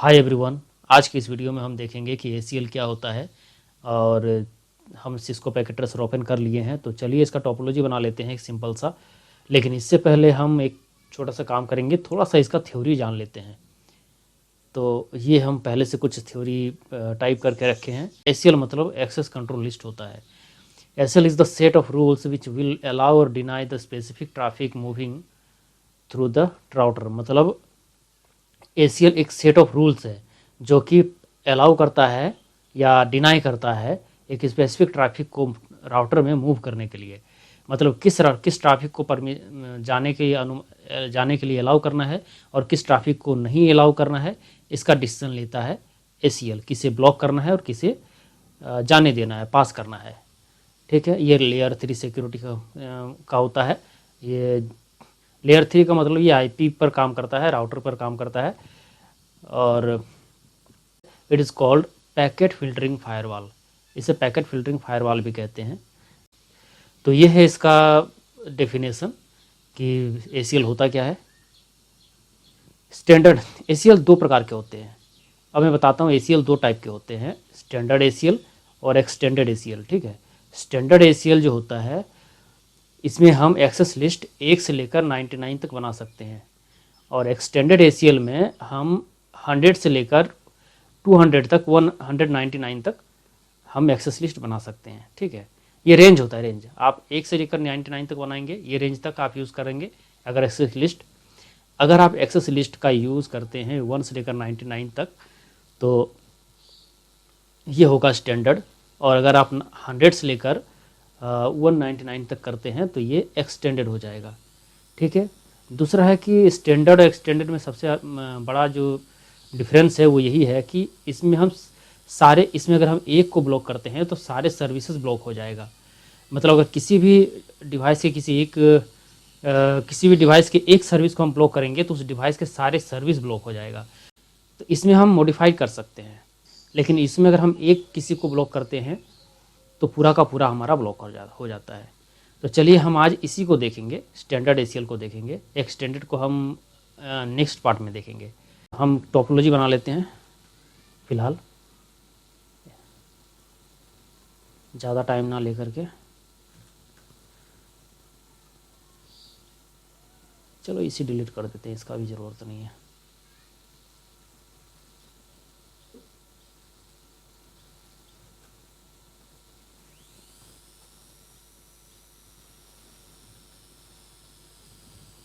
Hi everyone. आज की इस वीडियो में हम देखेंगे कि ACL क्या होता है और हम सिस्को पैकेट ट्रेसर ओपन कर लिए हैं। तो चलिए इसका टोपोलॉजी बना लेते हैं एक सिंपल सा। लेकिन इससे पहले हम एक छोटा सा काम करेंगे, थोड़ा सा इसका थ्योरी जान लेते हैं। तो ये हम पहले से कुछ थ्योरी टाइप करके रखे हैं। ACL मतलब एक्सेस कंट्रोल लिस्ट होता है। ACL is the set of rules which will allow और deny the specific traffic moving through the router. मतलब ACL एक सेट ऑफ रूल्स है जो कि अलाउ करता है या डिनाई करता है एक स्पेसिफिक ट्रैफिक को राउटर में मूव करने के लिए। मतलब किस ट्रैफिक को जाने के लिए अलाउ करना है और किस ट्रैफिक को नहीं अलाउ करना है, इसका डिसीजन लेता है ACL। किसे ब्लॉक करना है और किसे जाने देना है, पास करना है। ठीक है, ये लेयर 3 सिक्योरिटी का होता है। ये लेयर 3 का मतलब ये IP पर काम करता है, राउटर पर काम करता है। और it is called packet filtering firewall. इसे पैकेट फिल्टरिंग फायरवॉल भी कहते हैं। तो ये है इसका डेफिनेशन कि ACL होता क्या है। स्टैंडर्ड ACL दो प्रकार के होते हैं। अब मैं बताता हूँ ACL दो टाइप के होते हैं, स्टैंडर्ड ACL और एक्सटेंडेड ACL। ठीक है, स्टैंडर्ड ACL जो होता है इसमें हम एक्सेस लिस्ट 1 से लेकर 99 तक बना सकते हैं। और एक्सटेंडेड ACL में हम 100 से लेकर 200 तक, 199 तक हम एक्सेस लिस्ट बना सकते हैं। ठीक है, ये रेंज होता है। रेंज आप 1 से लेकर 99 तक बनाएंगे, ये रेंज तक आप यूज़ करेंगे। अगर आप एक्सेस लिस्ट का यूज़ करते हैं 1 से लेकर 99 तक, तो ये होगा स्टैंडर्ड। और अगर आप 100 से लेकर 199 तक करते हैं तो ये एक्सटेंडेड हो जाएगा। ठीक है, दूसरा है कि स्टैंडर्ड और एक्सटेंडेड में सबसे बड़ा जो डिफरेंस है वो यही है कि इसमें अगर हम एक को ब्लॉक करते हैं तो सारे सर्विसेज ब्लॉक हो जाएगा। मतलब अगर किसी भी डिवाइस के एक सर्विस को हम ब्लॉक करेंगे तो उस डिवाइस के सारे सर्विस ब्लॉक हो जाएगा। तो इसमें हम मॉडिफाई कर सकते हैं, लेकिन इसमें अगर हम एक किसी को ब्लॉक करते हैं तो पूरा का पूरा हमारा ब्लॉक हो जाता है। तो चलिए हम आज इसी को देखेंगे, स्टैंडर्ड ACL को देखेंगे। एक्सटेंडेड को हम नेक्स्ट पार्ट में देखेंगे। हम टोपोलॉजी बना लेते हैं फ़िलहाल, ज़्यादा टाइम ना लेकर के। चलो इसी डिलीट कर देते हैं, इसका भी ज़रूरत नहीं है।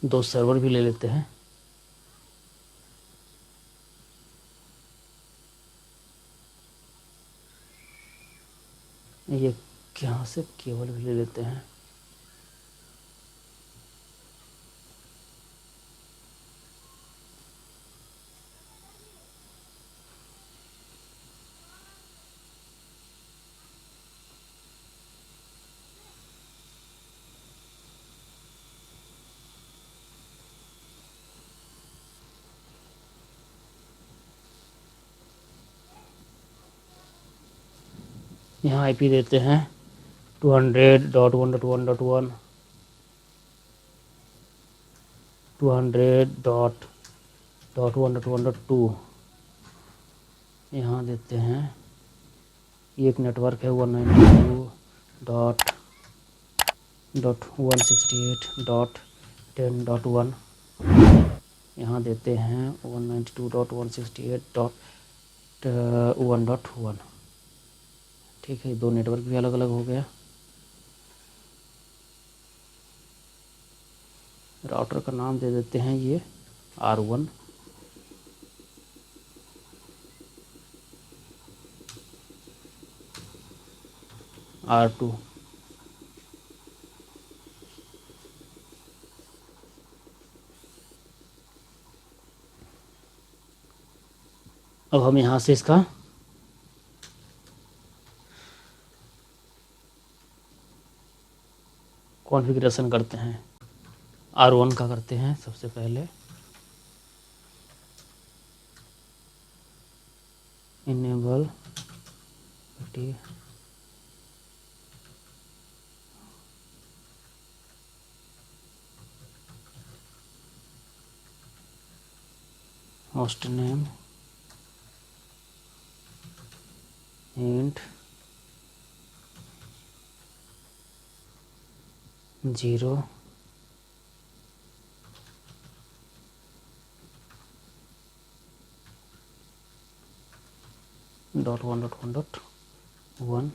दो सर्वर भी ले लेते हैं। ये यहाँ से केबल भी ले लेते हैं। यहाँ IP देते हैं 200.1.1.1, 200.1.1.2। यहाँ देते हैं, ये एक नेटवर्क है 192.168.10.1। यहाँ देते हैं 192.168.1.1। ठीक है, दो नेटवर्क भी अलग अलग हो गया। राउटर का नाम दे देते हैं ये R1। R2। अब हम यहाँ से इसका कॉन्फ़िगरेशन करते हैं। R1 का करते हैं सबसे पहले, enable 50 host name int 0 dot 1 dot 1 dot 1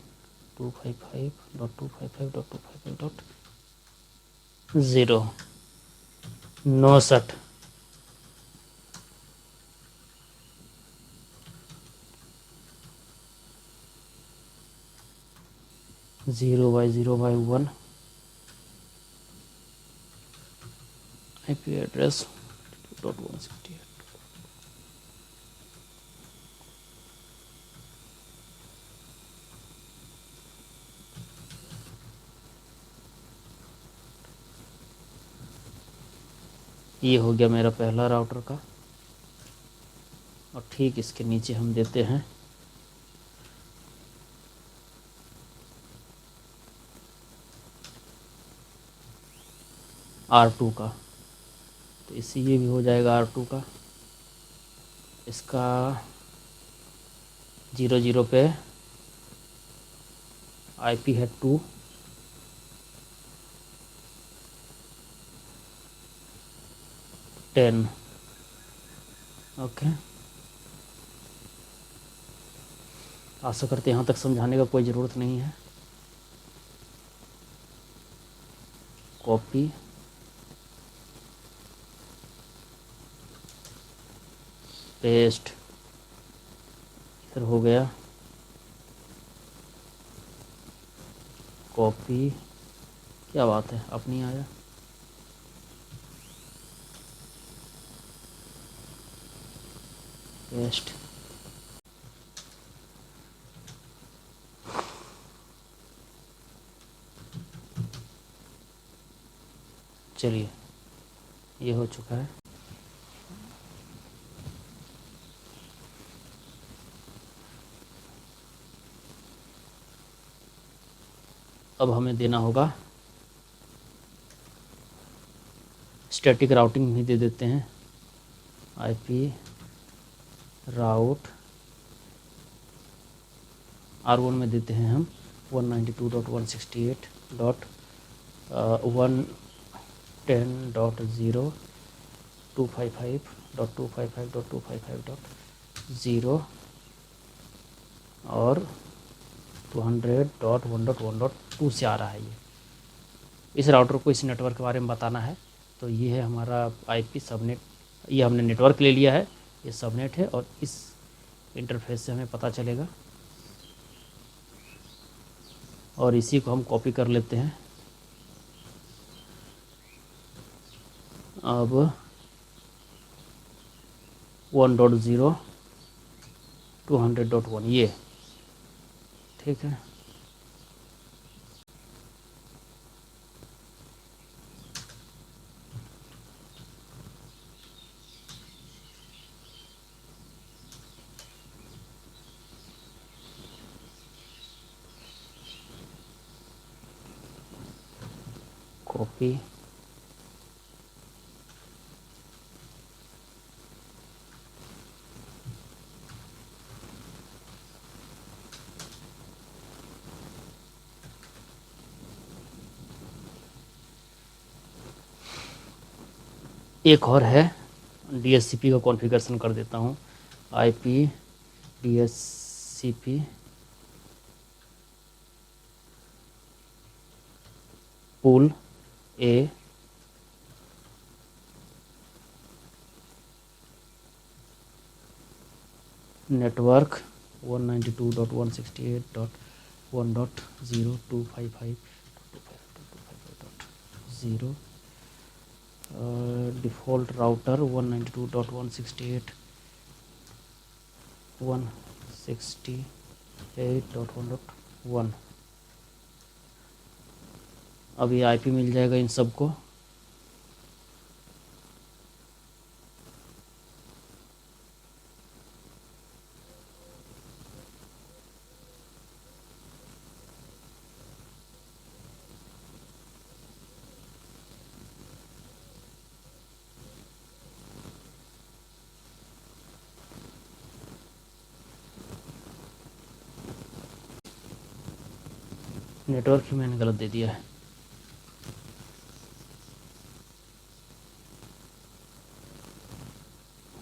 255 dot 255 dot 255 dot 0 69 0/0/1 IP address .168। ये हो गया मेरा पहला राउटर का। और ठीक इसके नीचे हम देते हैं R2 का, तो इससे ये भी हो जाएगा R2 का। इसका 00 पे IP है 2, ओके। आशा करते यहाँ तक समझाने का कोई ज़रूरत नहीं है। कॉपी पेस्ट इधर हो गया, कॉपी, क्या बात है अब नहीं आया, पेस्ट, चलिए ये हो चुका है। अब हमें देना होगा स्टैटिक राउटिंग भी दे देते हैं। IP राउट R1 में देते हैं हम 192.168.110.255.255.255.0 और 200.1.1.2 से आ रहा है। ये इस राउटर को इस नेटवर्क के बारे में बताना है। तो ये है हमारा IP सबनेट, ये हमने नेटवर्क ले लिया है, ये सबनेट है और इस इंटरफेस से हमें पता चलेगा। और इसी को हम कॉपी कर लेते हैं। अब 1.0 200.1 ये ठीक है। कॉपी एक और है, DHCP का कॉन्फ़िगरेशन कर देता हूँ। IP DHCP pool A network 192.168.1.0.255.255.0 default router 192.168.168.1.1। अब ये IP मिल जाएगा इन सबको। नेटवर्क ही मैंने गलत दे दिया है।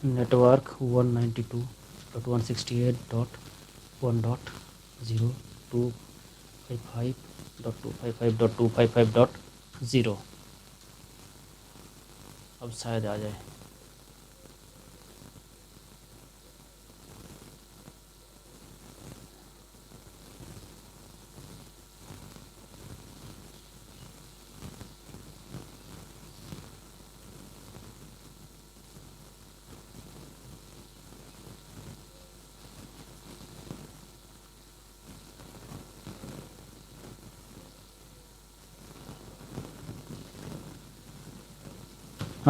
नेटवर्क 192.168.1.0.255.255.255.0 अब शायद आ जाए।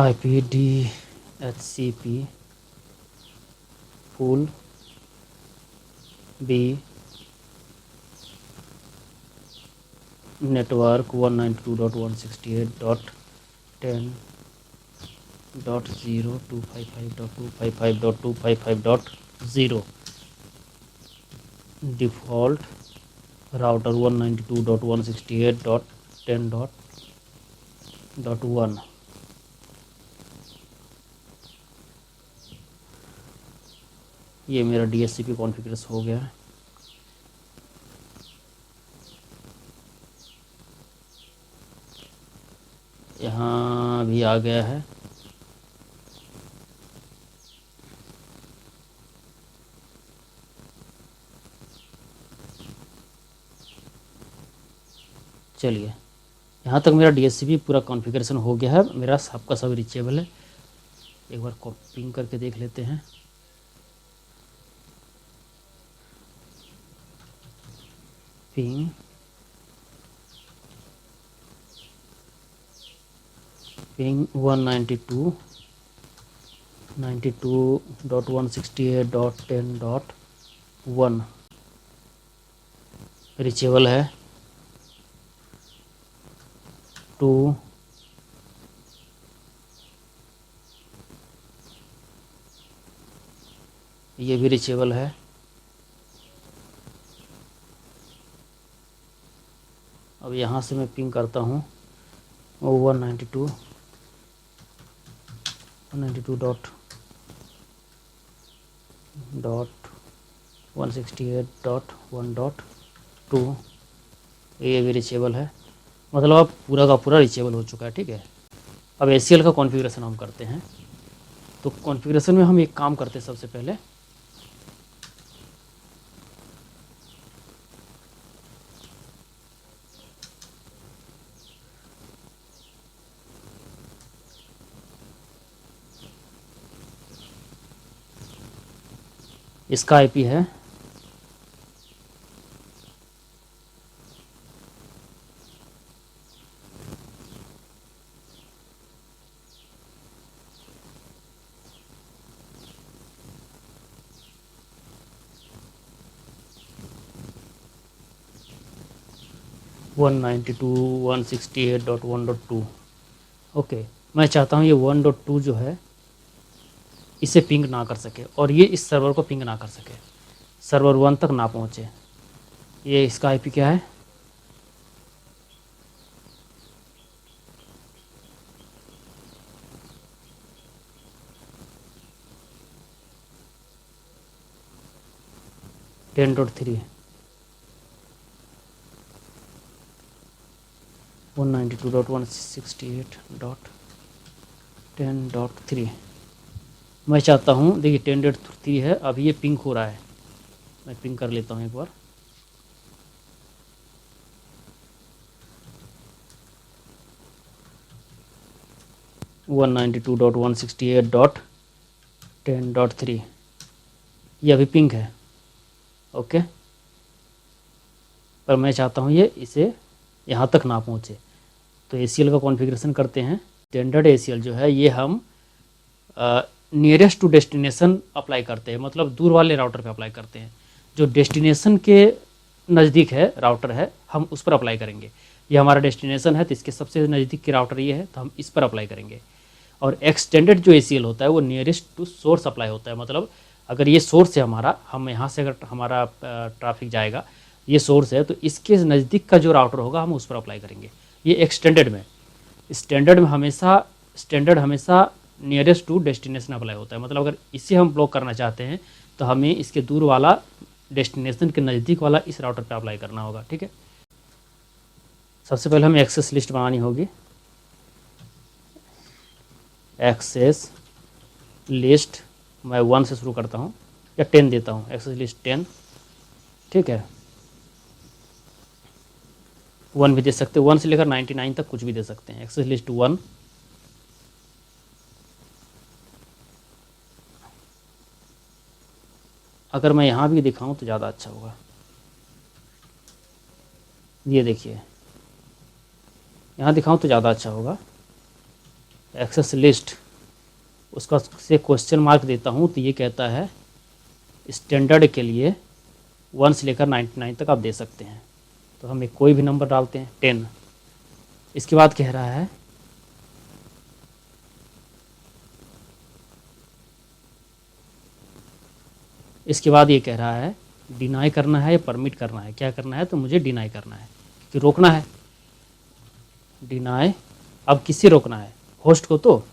IPDHCP pool B network 192.168.10.0.255.255.255.0 default router 192.168.10.1। ये मेरा DHCP कॉन्फ़िगरेशन हो गया है। यहाँ भी आ गया है। चलिए, यहाँ तक मेरा DHCP पूरा कॉन्फ़िगरेशन हो गया है। मेरा सबका सब रीचेबल है। एक बार कॉपिंग करके देख लेते हैं। पिंग पिंग 192.168.10.1 रीचेबल है। 2 ये भी रीचेबल है। अब यहाँ से मैं पिंग करता हूँ 192.168.1.2 ये भी रीचेबल है। मतलब अब पूरा का पूरा रीचेबल हो चुका है। ठीक है, अब ACL का कॉन्फ़िगरेशन हम करते हैं। तो कॉन्फ़िगरेशन में हम एक काम करते हैं। सबसे पहले इसका IP है 192.168.1.2। ओके, मैं चाहता हूँ ये 1.2 जो है इसे पिंग ना कर सके और ये इस सर्वर को पिंग ना कर सके, सर्वर 1 तक ना पहुँचे। ये इसका IP क्या है? Ten dot three 192.168.10.3। मैं चाहता हूँ, देखिए 10.3 है। अभी ये पिंग हो रहा है। मैं पिंग कर लेता हूँ एक बार। वन 192.168.10.3 ये अभी पिंग है। ओके, पर मैं चाहता हूँ ये इसे यहाँ तक ना पहुँचे। तो ACL का कॉन्फ़िगरेशन करते हैं। स्टैंडर्ड ACL जो है ये हम नियरेस्ट टू डेस्टिनेशन अप्लाई करते हैं, मतलब दूर वाले राउटर पे अप्लाई करते हैं। जो डेस्टिनेशन के नज़दीक है राउटर है, हम उस पर अप्लाई करेंगे। ये हमारा डेस्टिनेशन है तो इसके सबसे नज़दीक के राउटर ये है, तो हम इस पर अप्लाई करेंगे। और एक्सटेंडेड जो ACL होता है वो नियरेस्ट टू सोर्स अप्लाई होता है। मतलब अगर ये सोर्स है हमारा, हम यहाँ से अगर हमारा ट्रैफिक जाएगा ये सोर्स है, तो इसके नज़दीक का जो राउटर होगा हम उस पर अप्लाई करेंगे। ये एक्सटेंडेड में, स्टैंडर्ड हमेशा नियरेस्ट टू डेस्टिनेशन अप्लाई होता है। मतलब अगर इसे हम ब्लॉक करना चाहते हैं तो हमें इसके दूर वाला, डेस्टिनेशन के नज़दीक वाला इस राउटर पे अप्लाई करना होगा। ठीक है, सबसे पहले हमें एक्सेस लिस्ट बनानी होगी। एक्सेस लिस्ट मैं 1 से शुरू करता हूँ या 10 देता हूँ, एक्सेस लिस्ट 10। ठीक है, 1 भी दे सकते हैं, 1 से लेकर 99 तक कुछ भी दे सकते हैं। एक्सेस लिस्ट 1, अगर मैं यहाँ भी दिखाऊं तो ज़्यादा अच्छा होगा। ये देखिए, यहाँ दिखाऊं तो ज़्यादा अच्छा होगा। एक्सेस लिस्ट, उसका से क्वेश्चन मार्क देता हूँ तो ये कहता है स्टैंडर्ड के लिए 1 से लेकर 99 तक आप दे सकते हैं। तो हम एक कोई भी नंबर डालते हैं, 10। इसके बाद कह रहा है इसके बाद ये कह रहा है डिनाई करना है या परमिट करना है। क्या करना है, तो मुझे डिनाई करना है कि रोकना है। डिनाई, अब किसे रोकना है, होस्ट को। तो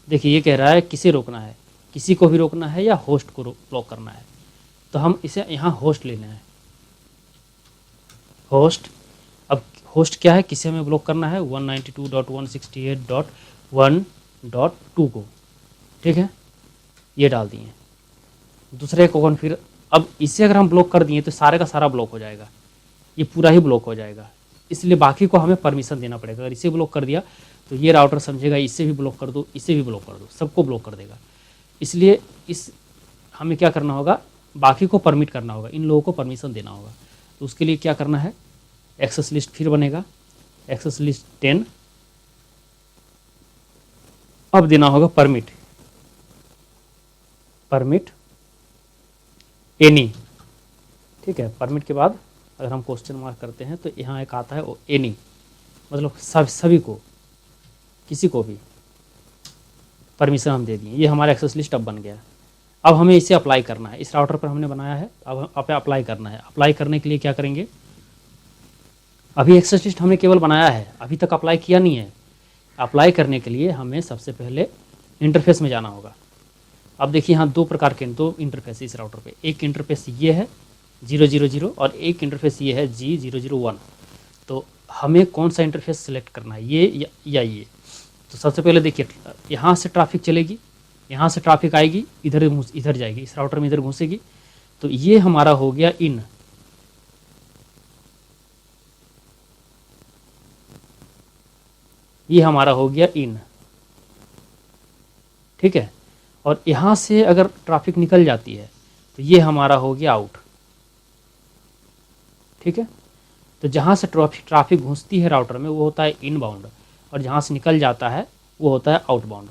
देखिए ये कह रहा है किसे रोकना है, किसी को भी रोकना है या होस्ट को ब्लॉक करना है। तो हम इसे यहाँ होस्ट लेना है, होस्ट। अब होस्ट क्या है, किसे हमें ब्लॉक करना है, 192.168.1.2 को। ठीक है, ये डाल दिए। दूसरे को कॉन्फ़िगर, अब इसे अगर हम ब्लॉक कर दिए तो सारे का सारा ब्लॉक हो जाएगा, ये पूरा ही ब्लॉक हो जाएगा। इसलिए बाकी को हमें परमिशन देना पड़ेगा। अगर इसे ब्लॉक कर दिया तो ये राउटर समझेगा इसे भी ब्लॉक कर दो, इसे भी ब्लॉक कर दो, सबको ब्लॉक कर देगा। इसलिए हमें क्या करना होगा, बाकी को परमिट करना होगा, इन लोगों को परमिशन देना होगा। तो उसके लिए क्या करना है, एक्सेस लिस्ट फिर बनेगा, एक्सेस लिस्ट 10। अब देना होगा परमिट एनी। ठीक है, परमिट के बाद अगर हम क्वेश्चन मार्क करते हैं तो यहाँ एक आता है एनी, मतलब सभी को, किसी को भी परमिशन हम दे दिए। ये हमारा एक्सेस लिस्ट अब बन गया। अब हमें इसे अप्लाई करना है, इस राउटर पर हमने बनाया है, अब अप्लाई करना है। अप्लाई करने के लिए क्या करेंगे, अभी एक्सेस लिस्ट हमने केवल बनाया है, अभी तक अप्लाई किया नहीं है। अप्लाई करने के लिए हमें सबसे पहले इंटरफेस में जाना होगा। अब देखिए यहाँ दो प्रकार के, दो इंटरफेस इस राउटर पे। एक इंटरफेस ये है 000 और एक इंटरफेस ये है G001। तो हमें कौन सा इंटरफेस सेलेक्ट करना है, ये या ये। तो सबसे पहले देखिए, यहाँ से ट्रैफिक चलेगी, यहाँ से ट्रैफिक आएगी, इधर जाएगी, इस राउटर में इधर घुसेगी। तो ये हमारा हो गया इन, ये हमारा हो गया इन। ठीक है, और यहाँ से अगर ट्रैफिक निकल जाती है तो ये हमारा हो गया आउट। ठीक है, तो जहाँ से ट्रैफिक घुसती है राउटर में वो होता है इनबाउंड, और जहाँ से निकल जाता है वो होता है आउटबाउंड।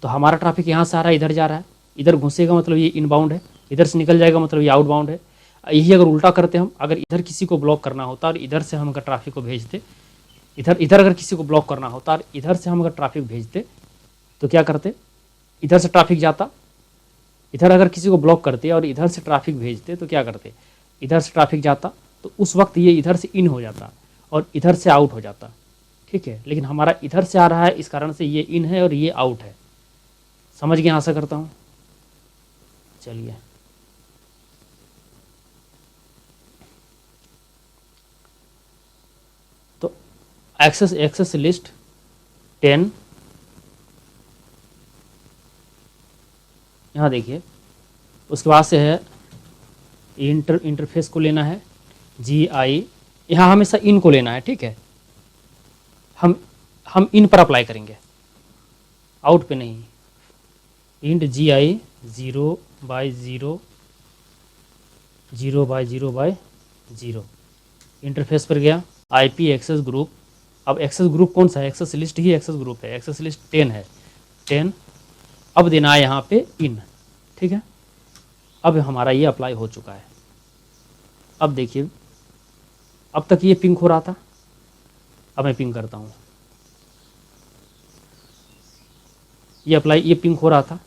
तो हमारा ट्रैफिक यहाँ से आ रहा है, इधर जा रहा है, इधर घुसेगा मतलब ये इनबाउंड है, इधर से निकल जाएगा मतलब ये आउटबाउंड है। यही अगर उल्टा करते हम, अगर इधर किसी को ब्लॉक करना होता और इधर से हम अगर ट्रैफिक को भेजते, इधर अगर किसी को ब्लॉक करना होता और इधर से हम अगर ट्रैफिक भेजते तो क्या करते, इधर से ट्रैफिक जाता, इधर अगर किसी को ब्लॉक करते और इधर से ट्रैफिक भेजते तो क्या करते, इधर से ट्रैफिक जाता तो उस वक्त ये इधर से इन हो जाता और इधर से आउट हो जाता। ठीक है, लेकिन हमारा इधर से आ रहा है, इस कारण से ये इन है और ये आउट है। समझ गए, आशा करता हूँ। चलिए, तो एक्सेस लिस्ट 10, यहाँ देखिए, उसके बाद से है इंटरफेस को लेना है GI, यहाँ हमेशा इन को लेना है। ठीक है, हम इन पर अप्लाई करेंगे, आउट पे नहीं। इंट GI 0/0 0/0/0 इंटरफेस पर गया। IP एक्सेस ग्रुप, अब एक्सेस ग्रुप कौन सा है, एक्सेस लिस्ट ही एक्सेस ग्रुप है, एक्सेस लिस्ट 10 है, 10। अब देना है यहाँ पे इन। ठीक है, अब हमारा ये अप्लाई हो चुका है। अब देखिए, अब तक ये पिंक हो रहा था, अब मैं पिंक करता हूँ, ये पिंक हो रहा था,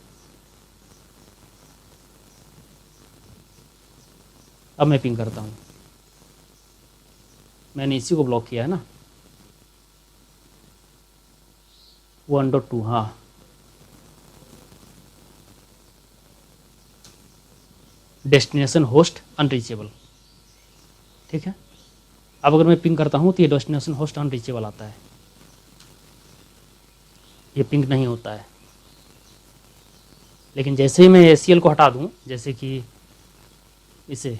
अब मैं पिंक करता हूँ, मैंने इसी को ब्लॉक किया है ना, 1.2, हाँ डेस्टिनेशन होस्ट अनरीचेबल, ठीक है। अब अगर मैं पिंग करता हूँ तो ये डेस्टिनेशन होस्ट अनरीचेबल आता है, ये पिंग नहीं होता है। लेकिन जैसे ही मैं ACL को हटा दूँ, जैसे कि इसे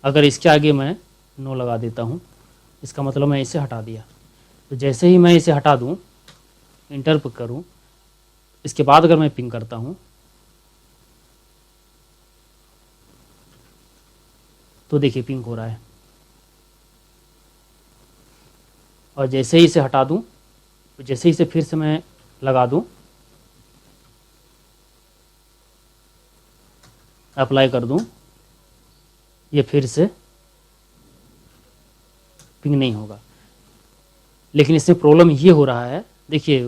अगर इसके आगे मैं नो लगा देता हूँ, इसका मतलब मैं इसे हटा दिया। तो जैसे ही मैं इसे हटा दूँ, इंटर पर करूँ, इसके बाद अगर मैं पिंग करता हूँ तो देखिए पिंग हो रहा है। और जैसे ही इसे हटा दूँ, तो जैसे ही इसे फिर से मैं लगा दूँ, अप्लाई कर दूँ, ये फिर से पिंग नहीं होगा। लेकिन इसमें प्रॉब्लम ये हो रहा है, देखिए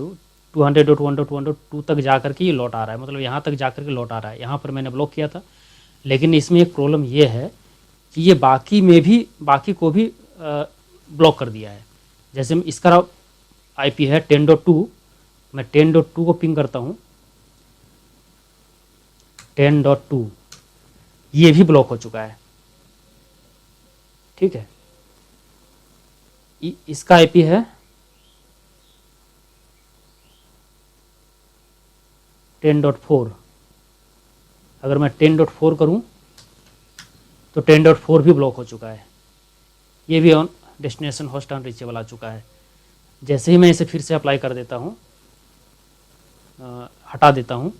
200.1.1.2 तक जा करके ये लौट आ रहा है, मतलब यहाँ तक जा करके लौट आ रहा है। यहाँ पर मैंने ब्लॉक किया था, लेकिन इसमें एक प्रॉब्लम ये है कि ये बाकी को भी ब्लॉक कर दिया है। जैसे इसका IP है 10.2, मैं 10.2 को पिंग करता हूँ, 10.2 ये भी ब्लॉक हो चुका है, ठीक है। इसका IP है 10.4, अगर मैं 10.4 करूं तो 10.4 भी ब्लॉक हो चुका है, ये भी ऑन डेस्टिनेशन होस्ट अनरीचेबल आ चुका है। जैसे ही मैं इसे फिर से अप्लाई कर देता हूं, हटा देता हूं,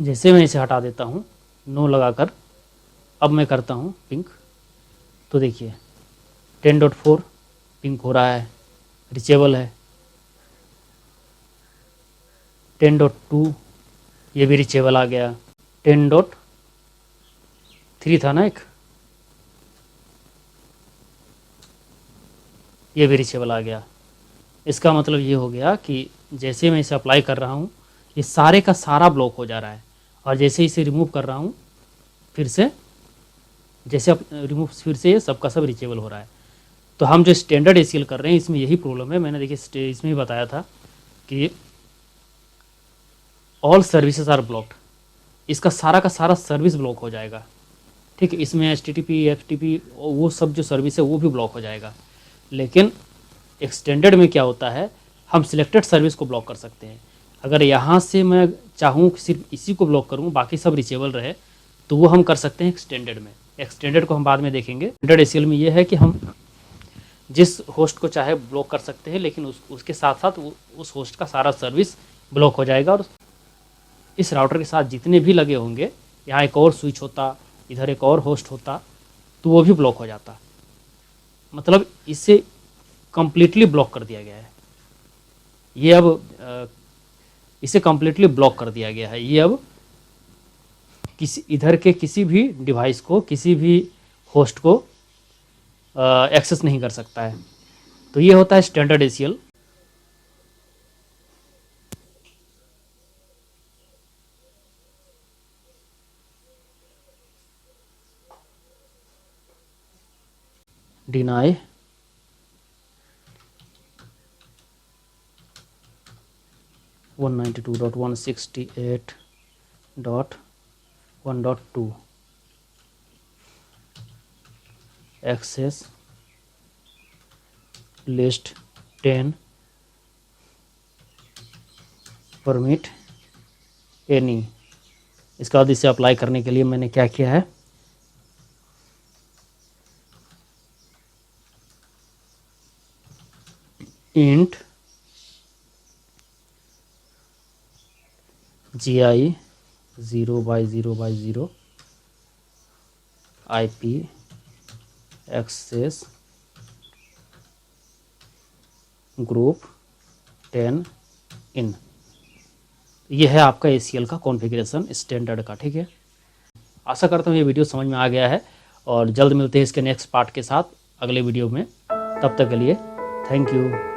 जैसे मैं इसे हटा देता हूं नो लगाकर, अब मैं करता हूं पिंक, तो देखिए 10.4 पिंक हो रहा है, रिचेबल है। 10.2 ये भी रिचेबल आ गया। 10.3 था ना एक, ये भी रिचेबल आ गया। इसका मतलब ये हो गया कि जैसे मैं इसे अप्लाई कर रहा हूँ, ये सारे का सारा ब्लॉक हो जा रहा है, और जैसे इसे रिमूव कर रहा हूँ फिर से, जैसे अब रिमूव फिर से ये सबका सब रिचेबल हो रहा है। तो हम जो स्टैंडर्ड ACL कर रहे हैं इसमें यही प्रॉब्लम है। मैंने देखिए इसमें भी बताया था कि ऑल सर्विसेज आर ब्लॉक्ड, इसका सारा का सारा सर्विस ब्लॉक हो जाएगा, ठीक है। इसमें HTTP FTP वो सब जो सर्विस है वो भी ब्लॉक हो जाएगा। लेकिन एक्सटेंडेड में क्या होता है, हम सिलेक्टेड सर्विस को ब्लॉक कर सकते हैं। अगर यहाँ से मैं चाहूँ कि सिर्फ इसी को ब्लॉक करूँ, बाकी सब रिचेबल रहे, तो वो हम कर सकते हैं एक्सटेंडेड में। एक्सटेंडेड को हम बाद में देखेंगे। एक्सटेंडेड ACL में ये है कि हम जिस होस्ट को चाहे ब्लॉक कर सकते हैं, लेकिन उसके साथ साथ उस होस्ट का सारा सर्विस ब्लॉक हो जाएगा, और इस राउटर के साथ जितने भी लगे होंगे, यहाँ एक और स्विच होता, इधर एक और होस्ट होता, तो वो भी ब्लॉक हो जाता। मतलब इसे कम्प्लीटली ब्लॉक कर दिया गया है। ये अब इसे कम्प्लीटली ब्लॉक कर दिया गया है। ये अब किसी इधर के किसी भी डिवाइस को, किसी भी होस्ट को एक्सेस नहीं कर सकता है। तो ये होता है standard ACL। Deny 192.168.1.2 access list 10 permit any. इसके बाद इसे अप्लाई करने के लिए मैंने क्या किया है, int GI 0/0/0 IP access group 10 in. ये है आपका ACL का कॉन्फ़िगरेशन स्टैंडर्ड का, ठीक है। आशा करता हूँ ये वीडियो समझ में आ गया है और जल्द मिलते हैं इसके नेक्स्ट पार्ट के साथ अगले वीडियो में। तब तक के लिए थैंक यू।